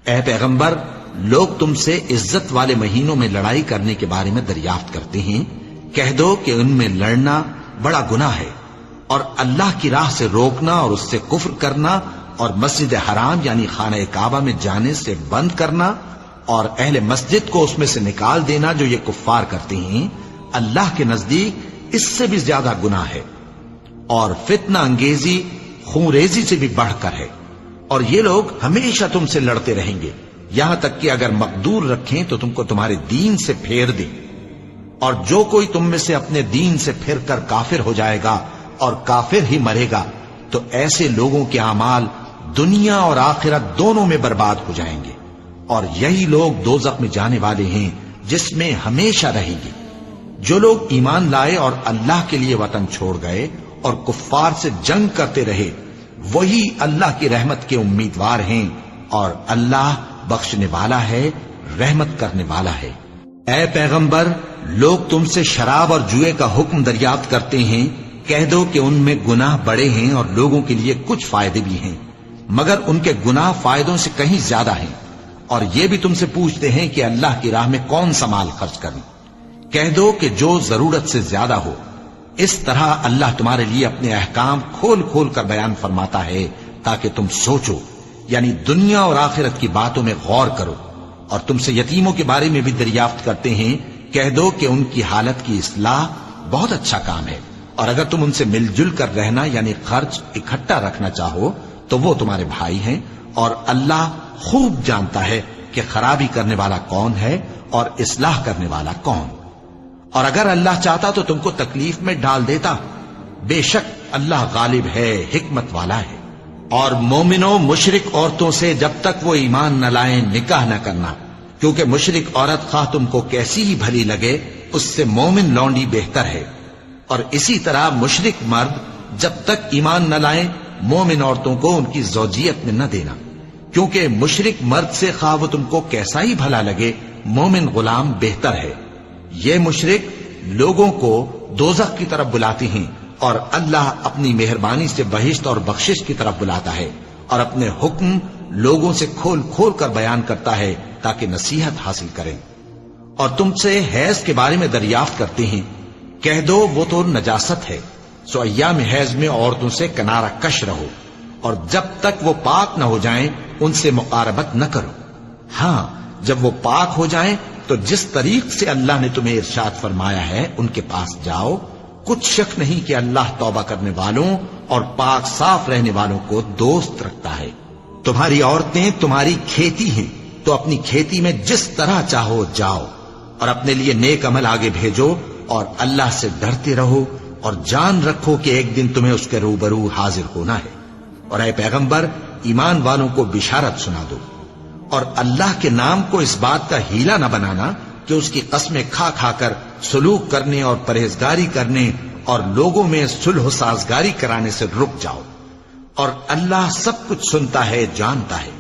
اے پیغمبر، لوگ تم سے عزت والے مہینوں میں لڑائی کرنے کے بارے میں دریافت کرتے ہیں، کہہ دو کہ ان میں لڑنا بڑا گناہ ہے، اور اللہ کی راہ سے روکنا اور اس سے کفر کرنا اور مسجد حرام یعنی خانہ کعبہ میں جانے سے بند کرنا اور اہل مسجد کو اس میں سے نکال دینا جو یہ کفار کرتے ہیں، اللہ کے نزدیک اس سے بھی زیادہ گناہ ہے، اور فتنہ انگیزی خونریزی سے بھی بڑھ کر ہے، اور یہ لوگ ہمیشہ تم سے لڑتے رہیں گے، یہاں تک کہ اگر مقدور رکھیں تو تم کو تمہارے دین سے پھیر دیں، اور جو کوئی تم میں سے اپنے دین سے پھر کر کافر ہو جائے گا اور کافر ہی مرے گا تو ایسے لوگوں کے اعمال دنیا اور آخرت دونوں میں برباد ہو جائیں گے، اور یہی لوگ دوزخ میں جانے والے ہیں جس میں ہمیشہ رہیں گے۔ جو لوگ ایمان لائے اور اللہ کے لیے وطن چھوڑ گئے اور کفار سے جنگ کرتے رہے، وہی اللہ کی رحمت کے امیدوار ہیں، اور اللہ بخشنے والا ہے، رحمت کرنے والا ہے۔ اے پیغمبر، لوگ تم سے شراب اور جوئے کا حکم دریافت کرتے ہیں، کہہ دو کہ ان میں گناہ بڑے ہیں اور لوگوں کے لیے کچھ فائدے بھی ہیں، مگر ان کے گناہ فائدوں سے کہیں زیادہ ہیں، اور یہ بھی تم سے پوچھتے ہیں کہ اللہ کی راہ میں کون سا مال خرچ کریں، کہہ دو کہ جو ضرورت سے زیادہ ہو۔ اس طرح اللہ تمہارے لیے اپنے احکام کھول کھول کر بیان فرماتا ہے تاکہ تم سوچو، یعنی دنیا اور آخرت کی باتوں میں غور کرو۔ اور تم سے یتیموں کے بارے میں بھی دریافت کرتے ہیں، کہہ دو کہ ان کی حالت کی اصلاح بہت اچھا کام ہے، اور اگر تم ان سے مل جل کر رہنا یعنی خرچ اکٹھا رکھنا چاہو تو وہ تمہارے بھائی ہیں، اور اللہ خوب جانتا ہے کہ خرابی کرنے والا کون ہے اور اصلاح کرنے والا کون۔ اور اگر اللہ چاہتا تو تم کو تکلیف میں ڈال دیتا، بے شک اللہ غالب ہے، حکمت والا ہے۔ اور مومنوں، مشرک عورتوں سے جب تک وہ ایمان نہ لائیں نکاح نہ کرنا، کیونکہ مشرک عورت خواہ تم کو کیسی ہی بھلی لگے اس سے مومن لونڈی بہتر ہے، اور اسی طرح مشرک مرد جب تک ایمان نہ لائیں مومن عورتوں کو ان کی زوجیت میں نہ دینا، کیونکہ مشرک مرد سے خواہ وہ تم کو کیسا ہی بھلا لگے مومن غلام بہتر ہے۔ یہ مشرک لوگوں کو دوزخ کی طرف بلاتے ہیں، اور اللہ اپنی مہربانی سے بہشت اور بخشش کی طرف بلاتا ہے، اور اپنے حکم لوگوں سے کھول کھول کر بیان کرتا ہے تاکہ نصیحت حاصل کریں۔ اور تم سے حیض کے بارے میں دریافت کرتے ہیں، کہہ دو وہ تو نجاست ہے، سو ایام حیض میں عورتوں سے کنارہ کش رہو، اور جب تک وہ پاک نہ ہو جائیں ان سے مقاربت نہ کرو۔ ہاں، جب وہ پاک ہو جائیں تو جس طریق سے اللہ نے تمہیں ارشاد فرمایا ہے ان کے پاس جاؤ، کچھ شک نہیں کہ اللہ توبہ کرنے والوں اور پاک صاف رہنے والوں کو دوست رکھتا ہے۔ تمہاری عورتیں تمہاری کھیتی ہیں، تو اپنی کھیتی میں جس طرح چاہو جاؤ، اور اپنے لیے نیک عمل آگے بھیجو، اور اللہ سے ڈرتے رہو، اور جان رکھو کہ ایک دن تمہیں اس کے روبرو حاضر ہونا ہے۔ اور اے پیغمبر، ایمان والوں کو بشارت سنا دو، اور اللہ کے نام کو اس بات کا ہیلا نہ بنانا کہ اس کی قسمیں کھا کھا کر سلوک کرنے اور پرہیزگاری کرنے اور لوگوں میں صلح و سازگاری کرانے سے رک جاؤ، اور اللہ سب کچھ سنتا ہے، جانتا ہے۔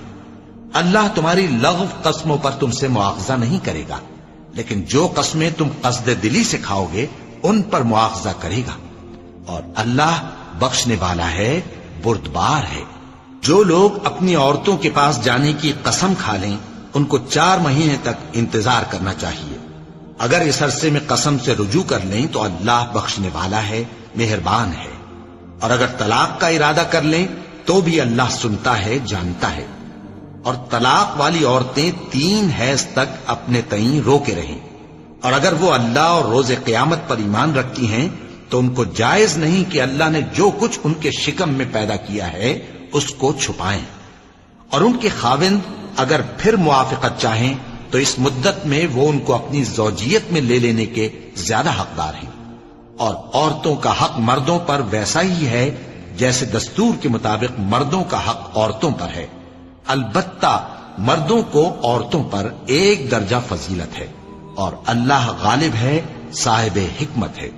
اللہ تمہاری لغو قسموں پر تم سے مواخذہ نہیں کرے گا، لیکن جو قسمیں تم قصد دلی سے کھاؤ گے ان پر مواخذہ کرے گا، اور اللہ بخشنے والا ہے، بردبار ہے۔ جو لوگ اپنی عورتوں کے پاس جانے کی قسم کھا لیں ان کو 4 مہینے تک انتظار کرنا چاہیے، اگر اس عرصے میں قسم سے رجوع کر لیں تو اللہ بخشنے والا ہے، مہربان ہے، اور اگر طلاق کا ارادہ کر لیں تو بھی اللہ سنتا ہے، جانتا ہے۔ اور طلاق والی عورتیں 3 حیض تک اپنے تئیں روکے رہیں، اور اگر وہ اللہ اور روز قیامت پر ایمان رکھتی ہیں تو ان کو جائز نہیں کہ اللہ نے جو کچھ ان کے شکم میں پیدا کیا ہے اس کو چھپائیں، اور ان کے خاوند اگر پھر موافقت چاہیں تو اس مدت میں وہ ان کو اپنی زوجیت میں لے لینے کے زیادہ حقدار ہیں۔ اور عورتوں کا حق مردوں پر ویسا ہی ہے جیسے دستور کے مطابق مردوں کا حق عورتوں پر ہے، البتہ مردوں کو عورتوں پر 1 درجہ فضیلت ہے، اور اللہ غالب ہے، صاحب حکمت ہے۔